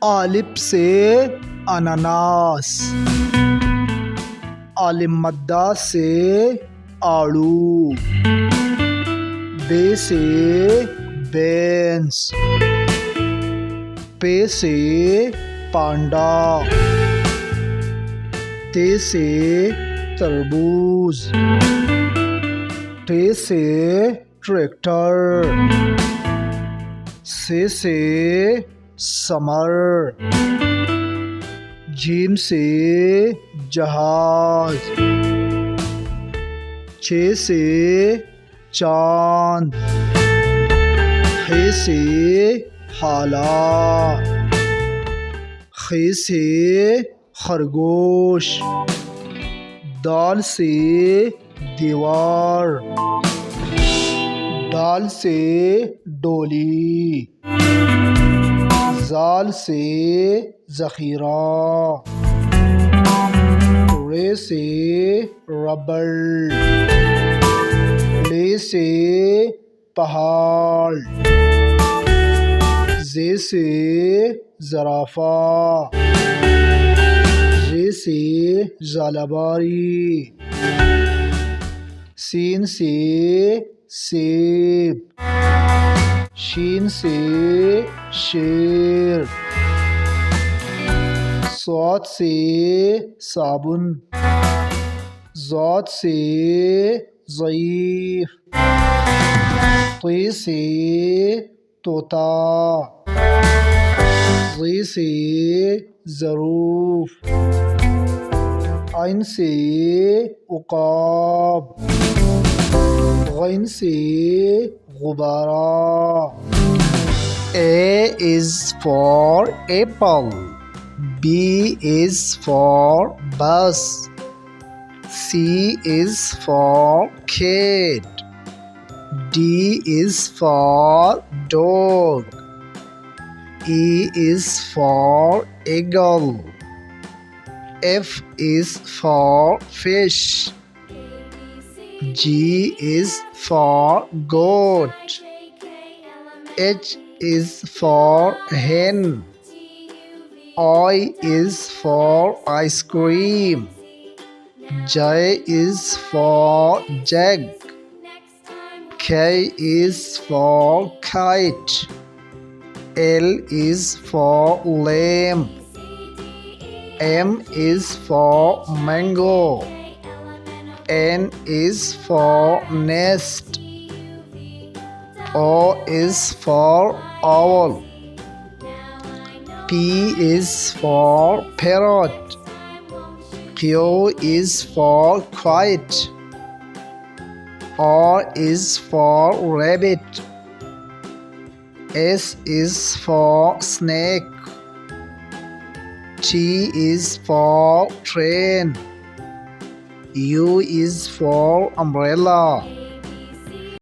الف سے اناناس، الف مدہ سے آڑو، بے سے بینس، پے سے پانڈا، تے سے تربوز، ٹے سے ٹریکٹر، سے سمر، جیم سے جہاز، چھ سے چاند، خے سے حالات، خے سے خرگوش، دال سے دیوار، ڈال سے ڈولی، زال سے ذخیرہ، رے سے ربڑ، لے سے پہاڑ، زے سے زرافہ، زے سے زالباری، سین سے سیب، شین سے شیر، صاد سے صابن، ضاد سے ضعیف، طے سے طوطا، ظ سے ظروف، عین سے عقاب، غین سے غبارہ. A is for apple, B is for bus, C is for cat, D is for dog, E is for eagle, F is for fish, G is for goat, H is for hen, I is for ice cream, J is for jug, K is for kite, L is for lamb, M is for mango, N is for nest, O is for owl, P is for parrot, Q is for kite, R is for rabbit, S is for snake, T is for train, U is for umbrella,